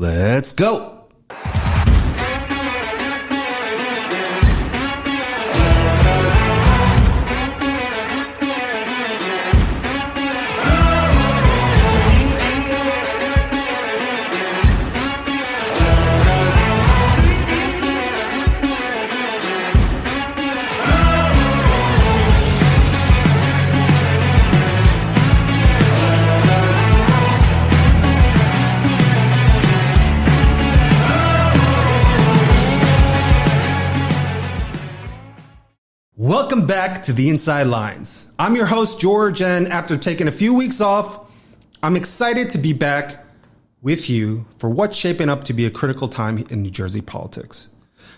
Let's go. Welcome back to The Inside Lines. I'm your host, George, and after taking a few weeks off, I'm excited to be back with you for what's shaping up to be a critical time in New Jersey politics.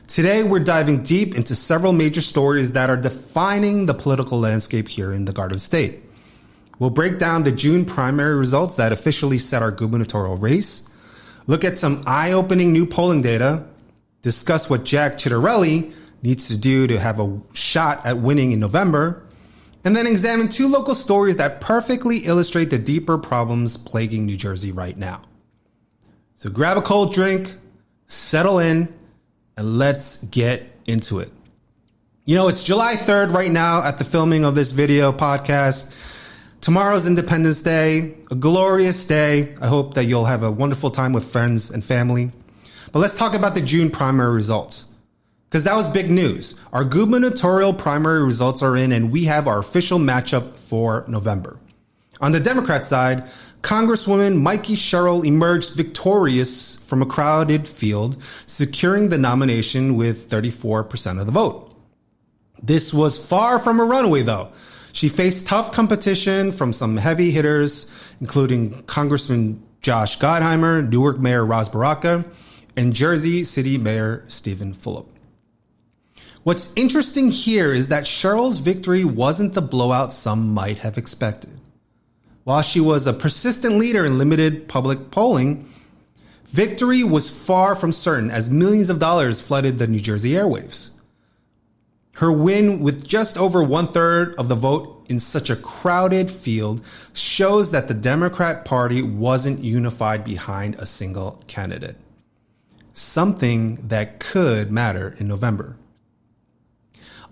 Today, we're diving deep into several major stories that are defining the political landscape here in the Garden State. We'll break down the June primary results that officially set our gubernatorial race, look at some eye-opening new polling data, discuss what Jack Ciattarelli needs to do to have a shot at winning in November, and then examine two local stories that perfectly illustrate the deeper problems plaguing New Jersey right now. So grab a cold drink, settle in, and let's get into it. You know, it's July 3rd right now at the filming of this video podcast. Tomorrow's Independence Day, a glorious day. I hope that you'll have a wonderful time with friends and family. But let's talk about the June primary results, because that was big news. Our gubernatorial primary results are in, and we have our official matchup for November. On the Democrat side, Congresswoman Mikie Sherrill emerged victorious from a crowded field, securing the nomination with 34% of the vote. This was far from a runaway, though. She faced tough competition from some heavy hitters, including Congressman Josh Gottheimer, Newark Mayor Ras Baraka, and Jersey City Mayor Stephen Fulop. What's interesting here is that Sherrill's victory wasn't the blowout some might have expected. While she was a persistent leader in limited public polling, victory was far from certain as millions of dollars flooded the New Jersey airwaves. Her win with just over 1/3 of the vote in such a crowded field shows that the Democrat Party wasn't unified behind a single candidate, something that could matter in November.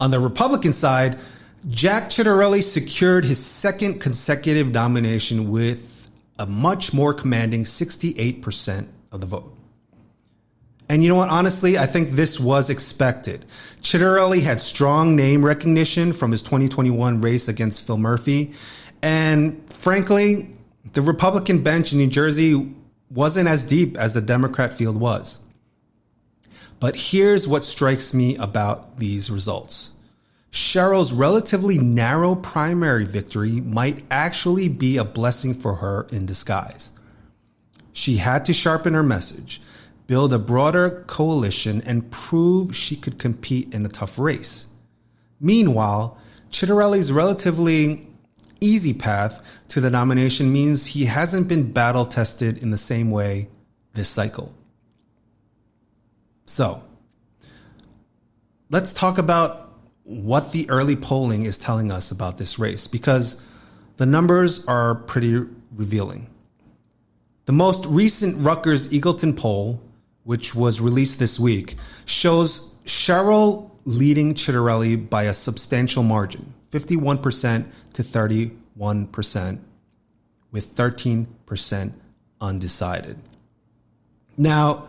On the Republican side, Jack Ciattarelli secured his second consecutive nomination with a much more commanding 68% of the vote. And you know what? Honestly, I think this was expected. Ciattarelli had strong name recognition from his 2021 race against Phil Murphy. And frankly, the Republican bench in New Jersey wasn't as deep as the Democrat field was. But here's what strikes me about these results. Sherrill's relatively narrow primary victory might actually be a blessing for her in disguise. She had to sharpen her message, build a broader coalition, and prove she could compete in a tough race. Meanwhile, Ciattarelli's relatively easy path to the nomination means he hasn't been battle tested in the same way this cycle. So, let's talk about what the early polling is telling us about this race, because the numbers are pretty revealing. The most recent Rutgers Eagleton poll, which was released this week, shows Sherrill leading Ciattarelli by a substantial margin, 51% to 31%, with 13% undecided. Now,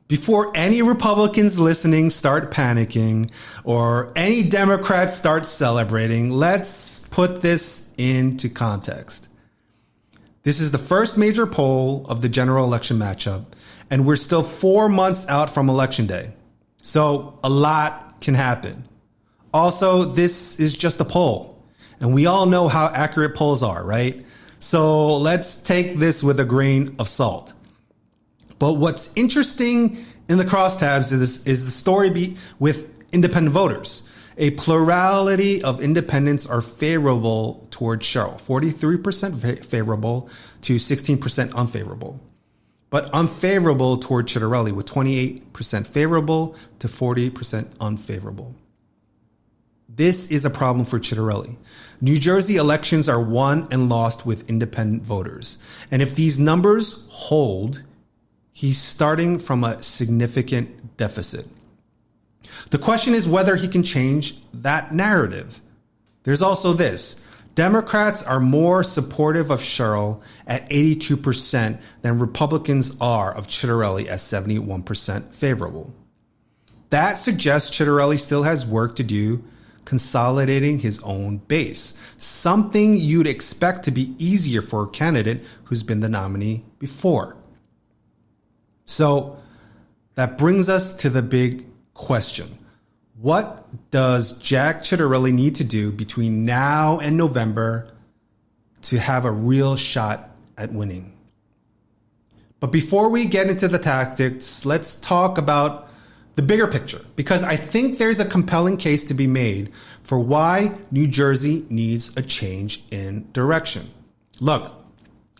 before any Republicans listening start panicking or any Democrats start celebrating, let's put this into context. This is the first major poll of the general election matchup, and we're still 4 months out from Election Day. So a lot can happen. Also, this is just a poll, and we all know how accurate polls are, right? So let's take this with a grain of salt. But what's interesting in the crosstabs is the story with independent voters. A plurality of independents are favorable towards Sherrill, 43% favorable to 16% unfavorable, but unfavorable toward Ciattarelli with 28% favorable to 40% unfavorable. This is a problem for Ciattarelli. New Jersey elections are won and lost with independent voters. And if these numbers hold, He's starting from a significant deficit. The question is whether he can change that narrative. There's also this. Democrats are more supportive of Sherrill at 82% than Republicans are of Ciattarelli at 71% favorable. That suggests Ciattarelli still has work to do consolidating his own base, something you'd expect to be easier for a candidate who's been the nominee before. So that brings us to the big question. What does Jack Ciattarelli need to do between now and November to have a real shot at winning? But before we get into the tactics, let's talk about the bigger picture, because I think there's a compelling case to be made for why New Jersey needs a change in direction. Look,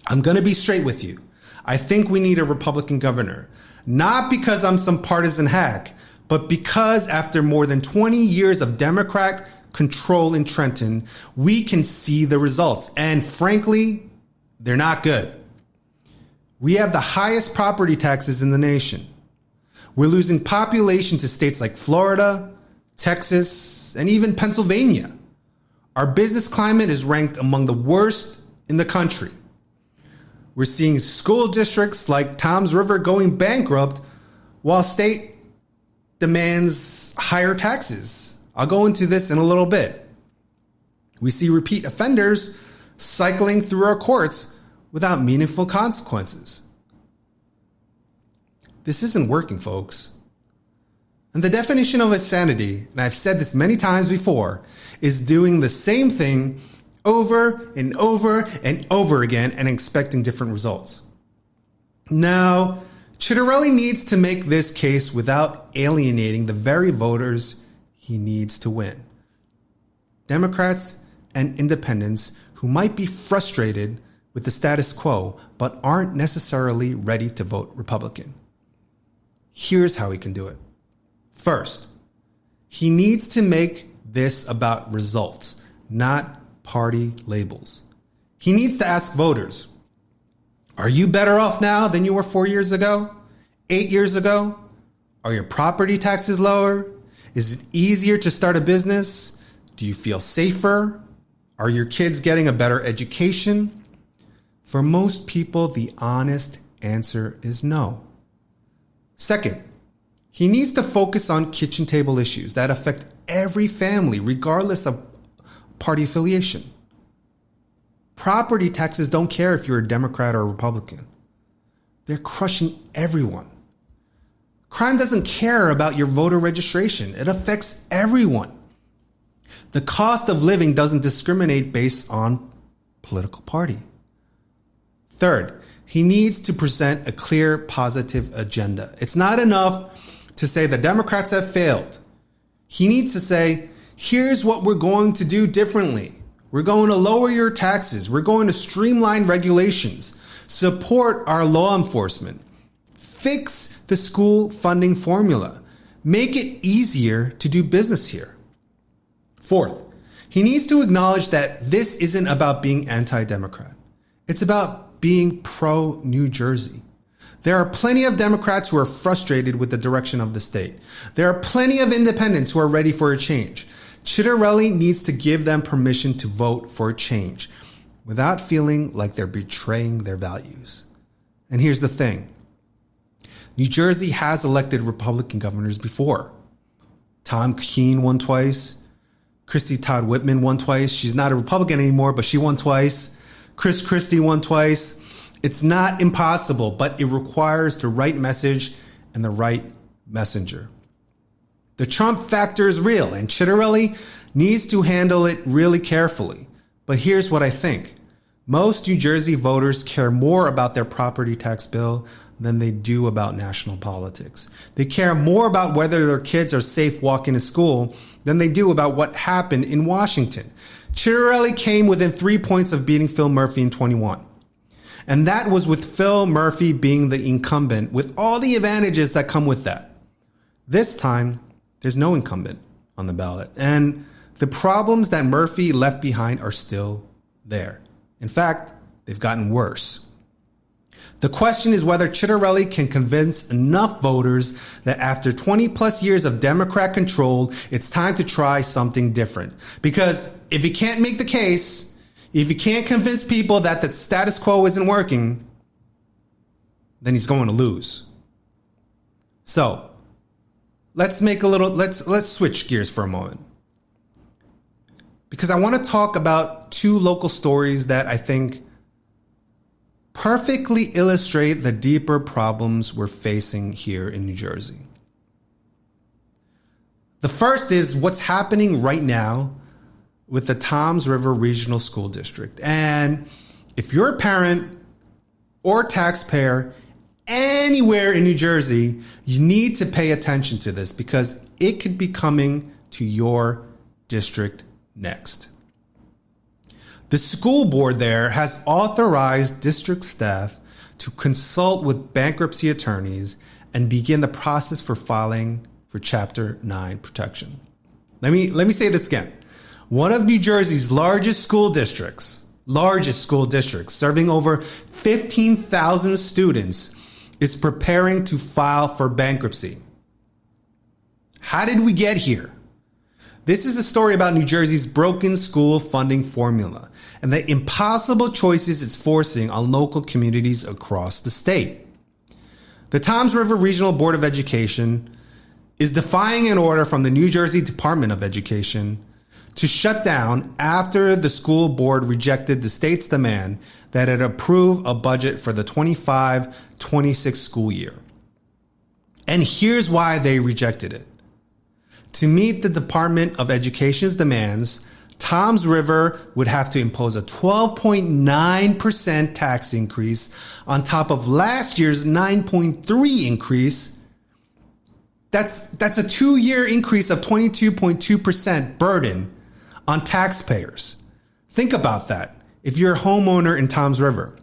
I'm going to be straight with you. I think we need a Republican governor, not because I'm some partisan hack, but because after more than 20 years of Democrat control in Trenton, we can see the results. And frankly, they're not good. We have the highest property taxes in the nation. We're losing population to states like Florida, Texas, and even Pennsylvania. Our business climate is ranked among the worst in the country. We're seeing school districts like Toms River going bankrupt while state demands higher taxes. I'll go into this in a little bit. We see repeat offenders cycling through our courts without meaningful consequences. This isn't working, folks. And the definition of insanity, and I've said this many times before, is doing the same thing over and over and over again and expecting different results. Now, Ciattarelli needs to make this case without alienating the very voters he needs to win. Democrats and independents who might be frustrated with the status quo but aren't necessarily ready to vote Republican. Here's how he can do it. First, he needs to make this about results, not party labels. He needs to ask voters, are you better off now than you were 4 years ago? 8 years ago? Are your property taxes lower? Is it easier to start a business? Do you feel safer? Are your kids getting a better education? For most people, the honest answer is no. Second, he needs to focus on kitchen table issues that affect every family, regardless of party affiliation. Property taxes don't care if you're a Democrat or a Republican. They're crushing everyone. Crime doesn't care about your voter registration. It affects everyone. The cost of living doesn't discriminate based on political party. Third, he needs to present a clear, positive agenda. It's not enough to say the Democrats have failed. He needs to say, here's what we're going to do differently. We're going to lower your taxes. We're going to streamline regulations, support our law enforcement, fix the school funding formula, make it easier to do business here. Fourth, he needs to acknowledge that this isn't about being anti-Democrat. It's about being pro-New Jersey. There are plenty of Democrats who are frustrated with the direction of the state. There are plenty of independents who are ready for a change. Ciattarelli needs to give them permission to vote for a change without feeling like they're betraying their values. And here's the thing. New Jersey has elected Republican governors before. Tom Keene won twice. Christy Todd Whitman won twice. She's not a Republican anymore, but she won twice. Chris Christie won twice. It's not impossible, but it requires the right message and the right messenger. The Trump factor is real, and Ciattarelli needs to handle it really carefully. But here's what I think. Most New Jersey voters care more about their property tax bill than they do about national politics. They care more about whether their kids are safe walking to school than they do about what happened in Washington. Ciattarelli came within 3 points of beating Phil Murphy in 21. And that was with Phil Murphy being the incumbent with all the advantages that come with that. This time, there's no incumbent on the ballot. And the problems that Murphy left behind are still there. In fact, they've gotten worse. The question is whether Ciattarelli can convince enough voters that after 20 plus years of Democrat control, it's time to try something different. Because if he can't make the case, if he can't convince people that the status quo isn't working, then he's going to lose. So let's switch gears for a moment. Because I want to talk about two local stories that I think perfectly illustrate the deeper problems we're facing here in New Jersey. The first is what's happening right now with the Toms River Regional School District. And if you're a parent or taxpayer anywhere in New Jersey, you need to pay attention to this because it could be coming to your district next. The school board there has authorized district staff to consult with bankruptcy attorneys and begin the process for filing for Chapter 9 protection. Let me say this again. One of New Jersey's largest school districts, serving over 15,000 students, is preparing to file for bankruptcy. How did we get here? This is a story about New Jersey's broken school funding formula and the impossible choices it's forcing on local communities across the state. The Toms River Regional Board of Education is defying an order from the New Jersey Department of Education to shut down after the school board rejected the state's demand that it approve a budget for the 25-26 school year. And here's why they rejected it. To meet the Department of Education's demands, Toms River would have to impose a 12.9% tax increase on top of last year's 9.3% increase. That's a 2-year increase of 22.2% burden on taxpayers. Think about that. If you're a homeowner in Toms River,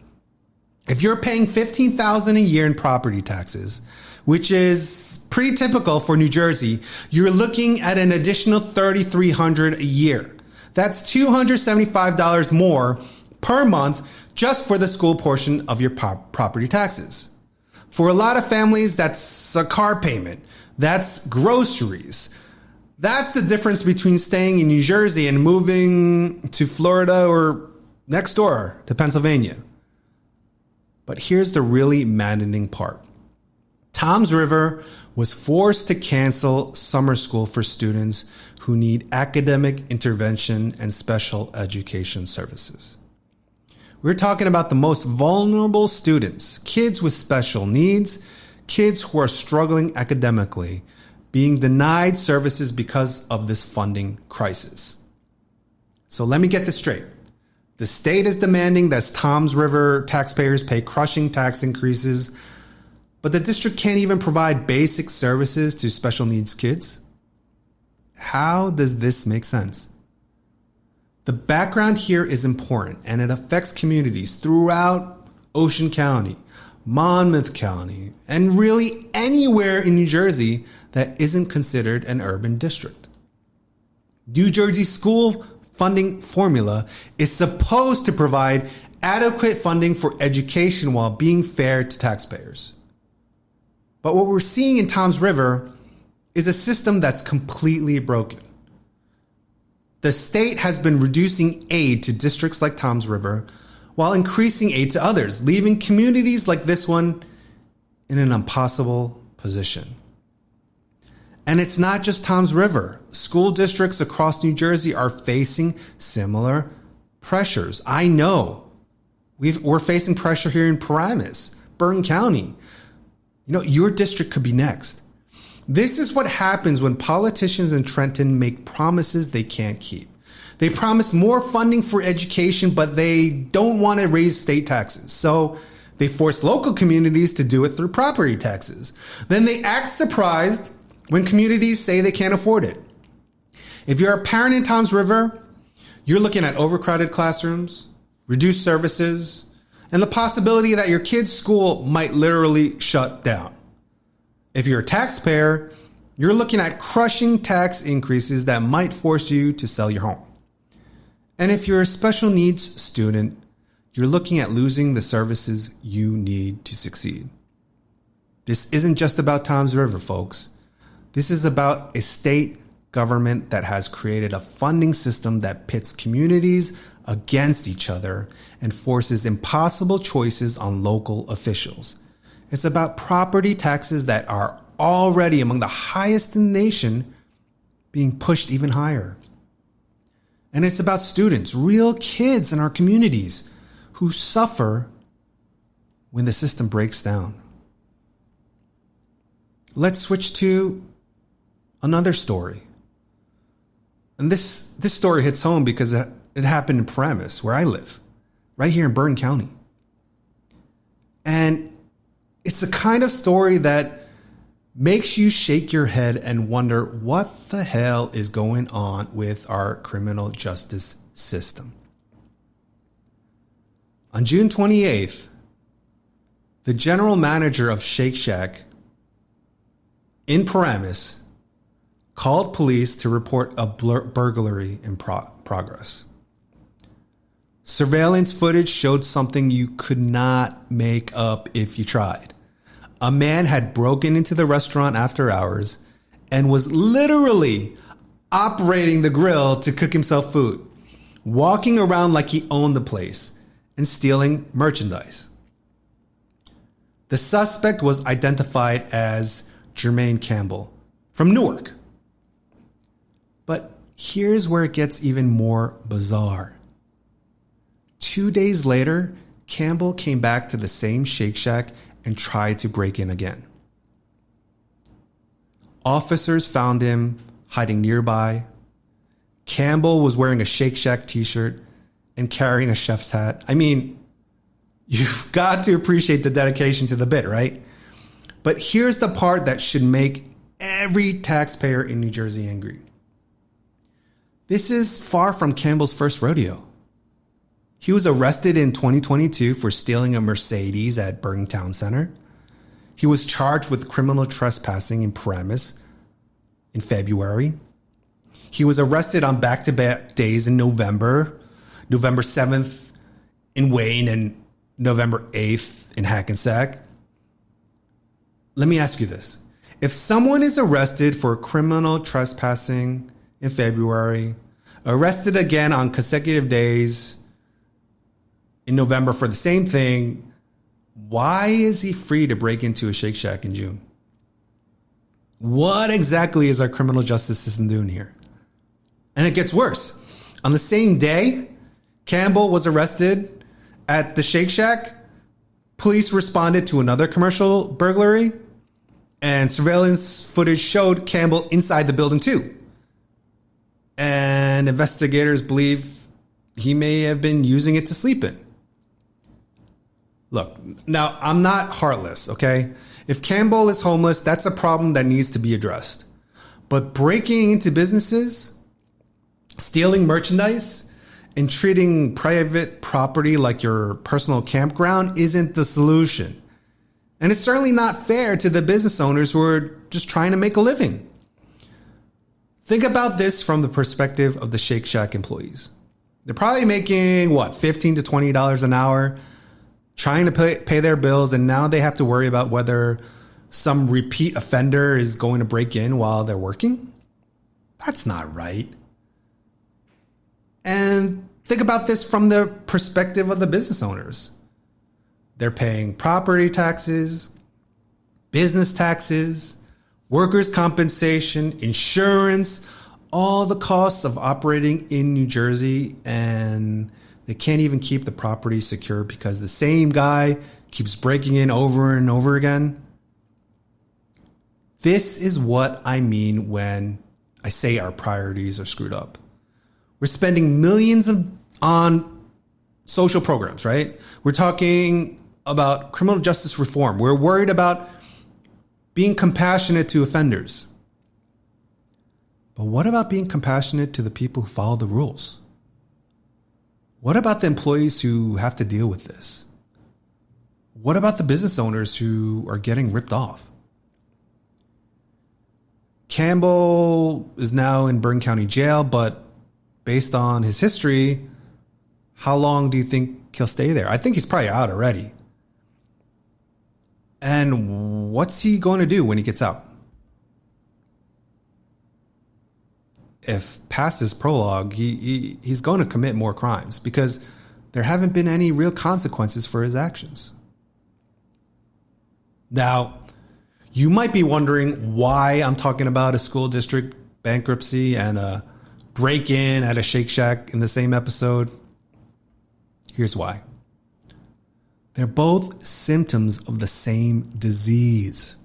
if you're paying $15,000 a year in property taxes, which is pretty typical for New Jersey, you're looking at an additional $3,300 a year. That's $275 more per month just for the school portion of your property taxes. For a lot of families, that's a car payment. That's groceries. That's the difference between staying in New Jersey and moving to Florida or next door to Pennsylvania. But here's the really maddening part. Toms River was forced to cancel summer school for students who need academic intervention and special education services. We're talking about the most vulnerable students, kids with special needs, kids who are struggling academically, being denied services because of this funding crisis. So let me get this straight. The state is demanding that Toms River taxpayers pay crushing tax increases, but the district can't even provide basic services to special needs kids? How does this make sense? The background here is important, and it affects communities throughout Ocean County, Monmouth County, and really anywhere in New Jersey that isn't considered an urban district. New Jersey's school funding formula is supposed to provide adequate funding for education while being fair to taxpayers. But what we're seeing in Toms River is a system that's completely broken. The state has been reducing aid to districts like Toms River while increasing aid to others, leaving communities like this one in an impossible position. And it's not just Toms River. School districts across New Jersey are facing similar pressures. I know we're facing pressure here in Paramus, Bergen County. Your district could be next. This is what happens when politicians in Trenton make promises they can't keep. They promise more funding for education, but they don't want to raise state taxes. So they force local communities to do it through property taxes. Then they act surprised when communities say they can't afford it. If you're a parent in Toms River, you're looking at overcrowded classrooms, reduced services, and the possibility that your kid's school might literally shut down. If you're a taxpayer, you're looking at crushing tax increases that might force you to sell your home. And if you're a special needs student, you're looking at losing the services you need to succeed. This isn't just about Toms River, folks. This is about a state government that has created a funding system that pits communities against each other and forces impossible choices on local officials. It's about property taxes that are already among the highest in the nation being pushed even higher. And it's about students, real kids in our communities who suffer when the system breaks down. Let's switch to another story. And this story hits home because it happened in Paramus, where I live, right here in Bergen County. And it's the kind of story that makes you shake your head and wonder what the hell is going on with our criminal justice system. On June 28th, the general manager of Shake Shack in Paramus called police to report a burglary in progress. Surveillance footage showed something you could not make up if you tried. A man had broken into the restaurant after hours and was literally operating the grill to cook himself food, walking around like he owned the place and stealing merchandise. The suspect was identified as Jermaine Campbell from Newark. But here's where it gets even more bizarre. 2 days later, Campbell came back to the same Shake Shack and tried to break in again. Officers found him hiding nearby. Campbell was wearing a Shake Shack t-shirt and carrying a chef's hat. I mean, you've got to appreciate the dedication to the bit, right? But here's the part that should make every taxpayer in New Jersey angry. This is far from Campbell's first rodeo. He was arrested in 2022 for stealing a Mercedes at Bergen Town Center. He was charged with criminal trespassing in Paramus in February. He was arrested on back-to-back days in November 7th in Wayne and November 8th in Hackensack. Let me ask you this. If someone is arrested for criminal trespassing in February, arrested again on consecutive days in November for the same thing, why is he free to break into a Shake Shack in June? What exactly is our criminal justice system doing here? And it gets worse. On the same day Campbell was arrested at the Shake Shack, police responded to another commercial burglary, and surveillance footage showed Campbell inside the building too. And investigators believe he may have been using it to sleep in. Look, now I'm not heartless, okay? If Campbell is homeless, that's a problem that needs to be addressed. But breaking into businesses, stealing merchandise, and treating private property like your personal campground isn't the solution. And it's certainly not fair to the business owners who are just trying to make a living. Think about this from the perspective of the Shake Shack employees. They're probably making, $15 to $20 an hour, trying to pay their bills, and now they have to worry about whether some repeat offender is going to break in while they're working? That's not right. And think about this from the perspective of the business owners. They're paying property taxes, business taxes, workers' compensation, insurance, all the costs of operating in New Jersey, and they can't even keep the property secure because the same guy keeps breaking in over and over again. This is what I mean when I say our priorities are screwed up. We're spending millions on social programs, right? We're talking about criminal justice reform. We're worried about being compassionate to offenders. But what about being compassionate to the people who follow the rules? What about the employees who have to deal with this? What about the business owners who are getting ripped off? Campbell is now in Bergen County Jail, but based on his history, how long do you think he'll stay there. I think he's probably out already. And what's he going to do when he gets out? If past his prologue, he's going to commit more crimes because there haven't been any real consequences for his actions. Now, you might be wondering why I'm talking about a school district bankruptcy and a break-in at a Shake Shack in the same episode. Here's why. They're both symptoms of the same disease.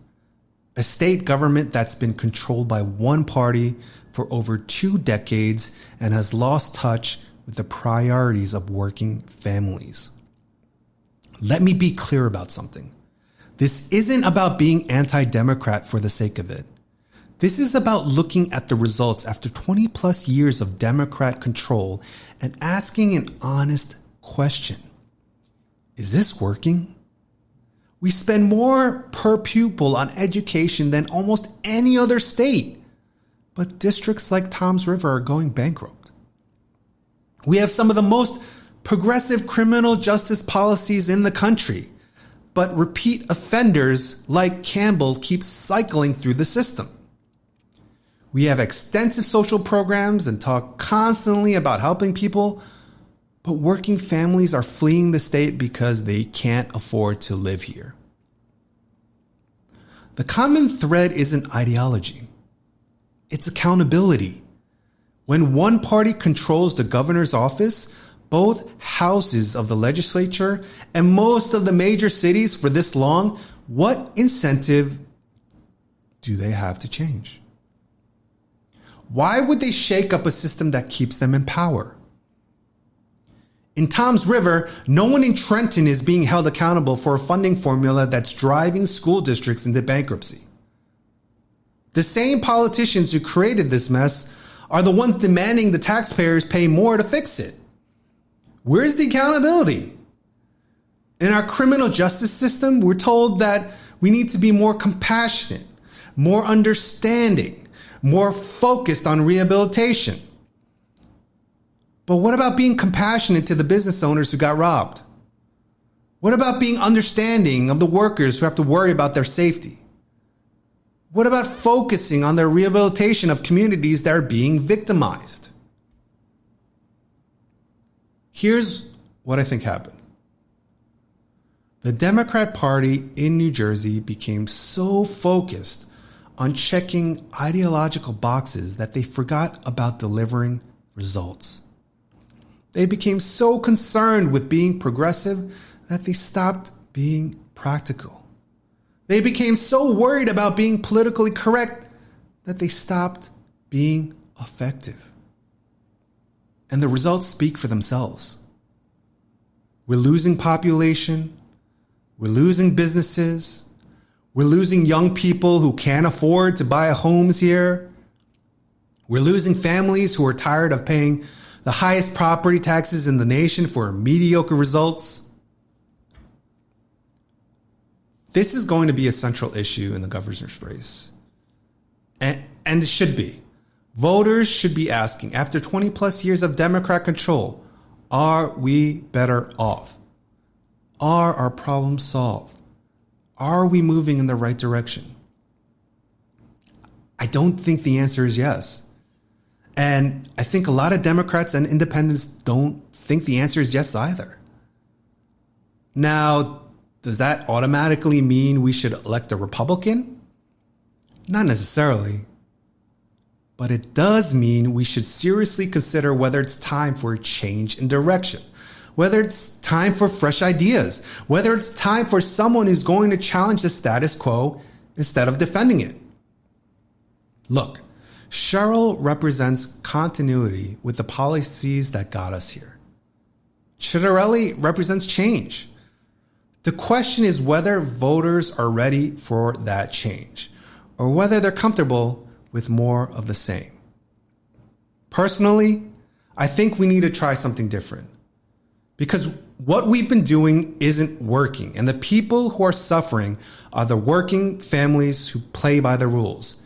A state government that's been controlled by one party for over 2 decades and has lost touch with the priorities of working families. Let me be clear about something. This isn't about being anti-Democrat for the sake of it. This is about looking at the results after 20 plus years of Democrat control and asking an honest question. Is this working? We spend more per pupil on education than almost any other state, but districts like Toms River are going bankrupt. We have some of the most progressive criminal justice policies in the country, but repeat offenders like Campbell keep cycling through the system. We have extensive social programs and talk constantly about helping people, but working families are fleeing the state because they can't afford to live here. The common thread isn't ideology. It's accountability. When one party controls the governor's office, both houses of the legislature, and most of the major cities for this long, what incentive do they have to change? Why would they shake up a system that keeps them in power? In Toms River, no one in Trenton is being held accountable for a funding formula that's driving school districts into bankruptcy. The same politicians who created this mess are the ones demanding the taxpayers pay more to fix it. Where's the accountability? In our criminal justice system, we're told that we need to be more compassionate, more understanding, more focused on rehabilitation. But what about being compassionate to the business owners who got robbed? What about being understanding of the workers who have to worry about their safety? What about focusing on the rehabilitation of communities that are being victimized? Here's what I think happened. The Democrat Party in New Jersey became so focused on checking ideological boxes that they forgot about delivering results. They became so concerned with being progressive that they stopped being practical. They became so worried about being politically correct that they stopped being effective. And the results speak for themselves. We're losing population. We're losing businesses. We're losing young people who can't afford to buy homes here. We're losing families who are tired of paying the highest property taxes in the nation for mediocre results. This is going to be a central issue in the governor's race. And it should be. Voters should be asking, after 20 plus years of Democrat control, are we better off? Are our problems solved? Are we moving in the right direction? I don't think the answer is yes. And I think a lot of Democrats and independents don't think the answer is yes either. Now, does that automatically mean we should elect a Republican? Not necessarily. But it does mean we should seriously consider whether it's time for a change in direction, whether it's time for fresh ideas, whether it's time for someone who's going to challenge the status quo instead of defending it. Look, Sherrill represents continuity with the policies that got us here. Ciattarelli represents change. The question is whether voters are ready for that change or whether they're comfortable with more of the same. Personally, I think we need to try something different because what we've been doing isn't working, and the people who are suffering are the working families who play by the rules,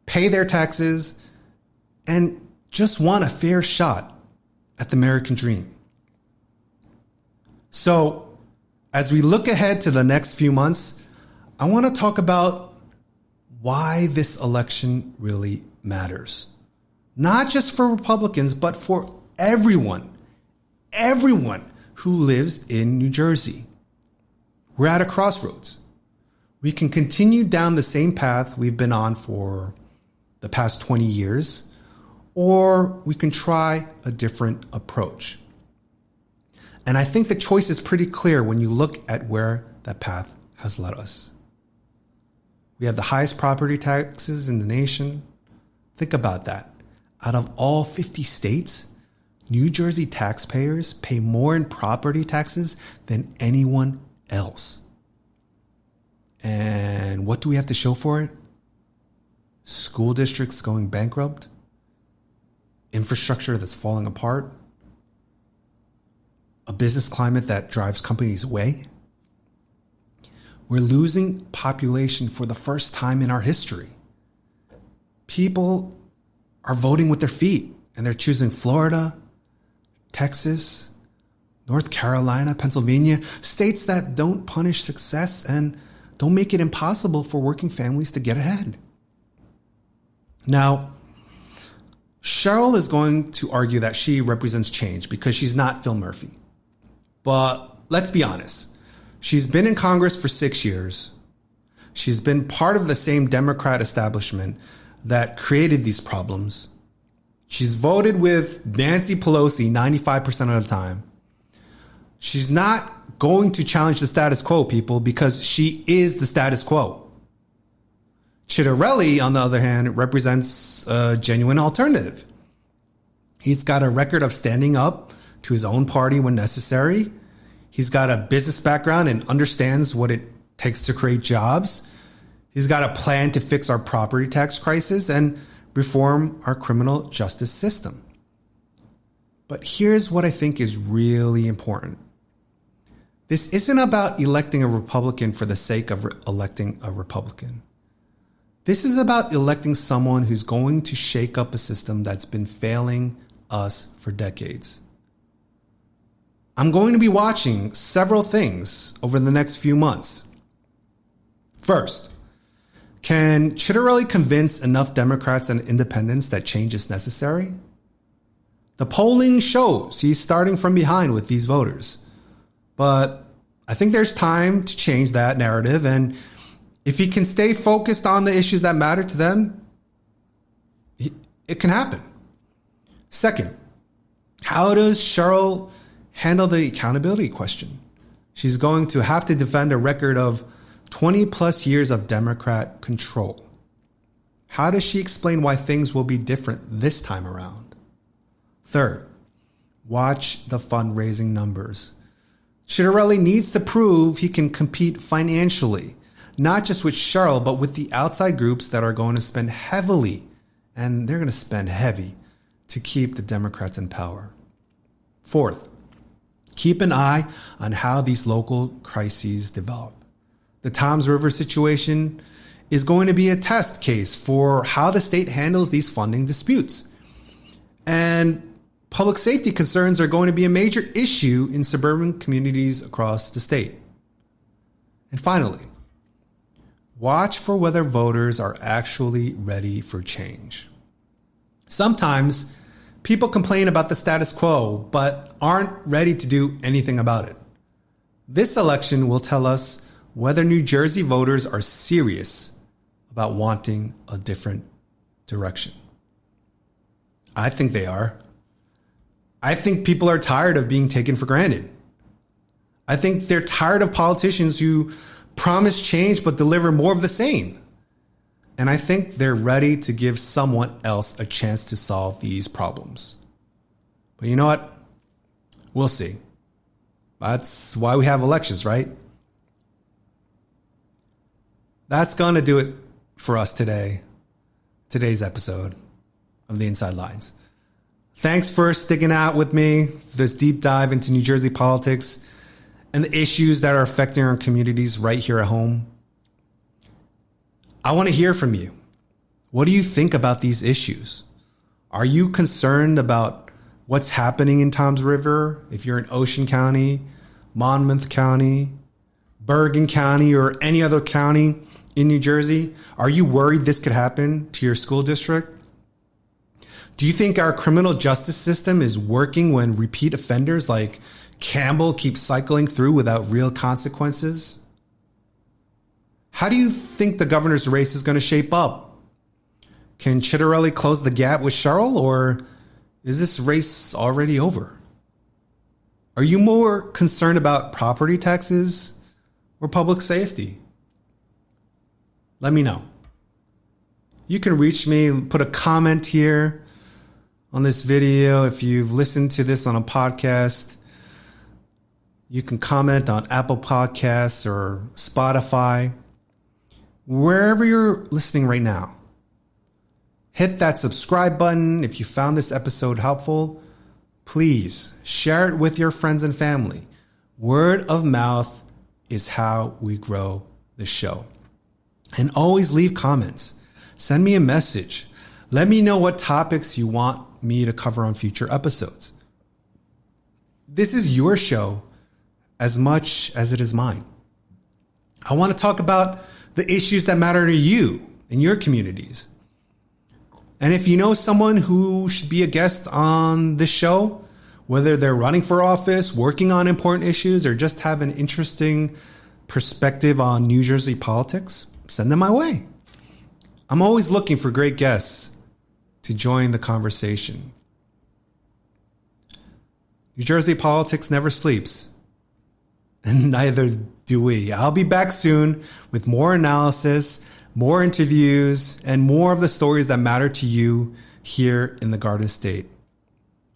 pay their taxes, and just want a fair shot at the American dream. So as we look ahead to the next few months, I want to talk about why this election really matters. Not just for Republicans, but for everyone who lives in New Jersey. We're at a crossroads. We can continue down the same path we've been on for the past 20 years, or we can try a different approach. And I think the choice is pretty clear when you look at where that path has led us. We have the highest property taxes in the nation. Think about that. Out of all 50 states, New Jersey taxpayers pay more in property taxes than anyone else. And what do we have to show for it? School districts going bankrupt, infrastructure that's falling apart, a business climate that drives companies away. We're losing population for the first time in our history. People are voting with their feet, and they're choosing Florida, Texas, North Carolina, Pennsylvania, states that don't punish success and don't make it impossible for working families to get ahead. Now, Sherrill is going to argue that she represents change because she's not Phil Murphy. But let's be honest. She's been in Congress for 6 years. She's been part of the same Democrat establishment that created these problems. She's voted with Nancy Pelosi 95% of the time. She's not going to challenge the status quo, people, because she is the status quo. Ciattarelli, on the other hand, represents a genuine alternative. He's got a record of standing up to his own party when necessary. He's got a business background and understands what it takes to create jobs. He's got a plan to fix our property tax crisis and reform our criminal justice system. But here's what I think is really important. This isn't about electing a Republican for the sake of electing a Republican. This is about electing someone who's going to shake up a system that's been failing us for decades. I'm going to be watching several things over the next few months. First, can Ciattarelli convince enough Democrats and independents that change is necessary? The polling shows he's starting from behind with these voters. But I think there's time to change that narrative, and if he can stay focused on the issues that matter to them, it can happen. Second, how does Sherrill handle the accountability question? She's going to have to defend a record of 20 plus years of Democrat control. How does she explain why things will be different this time around? Third, watch the fundraising numbers. Ciattarelli needs to prove he can compete financially, not just with Sherrill, but with the outside groups that are going to spend heavily, and they're going to spend heavy, to keep the Democrats in power. Fourth, keep an eye on how these local crises develop. The Toms River situation is going to be a test case for how the state handles these funding disputes. And public safety concerns are going to be a major issue in suburban communities across the state. And finally, watch for whether voters are actually ready for change. Sometimes people complain about the status quo, but aren't ready to do anything about it. This election will tell us whether New Jersey voters are serious about wanting a different direction. I think they are. I think people are tired of being taken for granted. I think they're tired of politicians who promise change but deliver more of the same. And I think they're ready to give someone else a chance to solve these problems. But you know what? We'll see. That's why we have elections, right? That's going to do it for us today's episode of The Inside Lines. Thanks for sticking out with me, this deep dive into New Jersey politics and the issues that are affecting our communities right here at home. I want to hear from you. What do you think about these issues? Are you concerned about what's happening in Toms River? If you're in Ocean County, Monmouth County, Bergen County, or any other county in New Jersey? Are you worried this could happen to your school district? Do you think our criminal justice system is working when repeat offenders like Campbell keep cycling through without real consequences? How do you think the governor's race is going to shape up? Can Ciattarelli close the gap with Sherrill, or is this race already over? Are you more concerned about property taxes or public safety? Let me know. You can reach me, put a comment here on this video. If you've listened to this on a podcast, you can comment on Apple Podcasts or Spotify. Wherever you're listening right now, hit that subscribe button. If you found this episode helpful, please share it with your friends and family. Word of mouth is how we grow the show. And always leave comments. Send me a message. Let me know what topics you want me to cover on future episodes. This is your show as much as it is mine. I want to talk about the issues that matter to you in your communities. And if you know someone who should be a guest on this show, whether they're running for office, working on important issues, or just have an interesting perspective on New Jersey politics, send them my way. I'm always looking for great guests to join the conversation. New Jersey politics never sleeps, and neither do we. I'll be back soon with more analysis, more interviews, and more of the stories that matter to you here in the Garden State.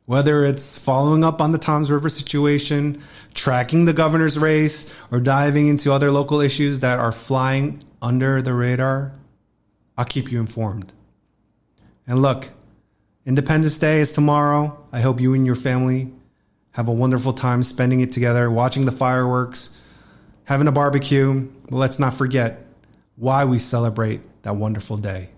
Whether it's following up on the Toms River situation, tracking the governor's race, or diving into other local issues that are flying under the radar, I'll keep you informed. And look, Independence Day is tomorrow. I hope you and your family have a wonderful time spending it together, watching the fireworks, having a barbecue. But let's not forget why we celebrate that wonderful day,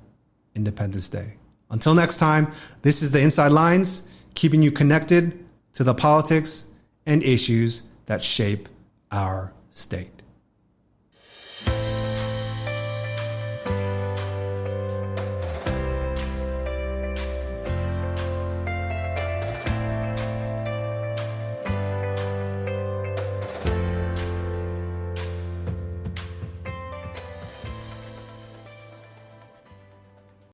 Independence Day. Until next time, this is the Inside Lines, keeping you connected to the politics and issues that shape our state.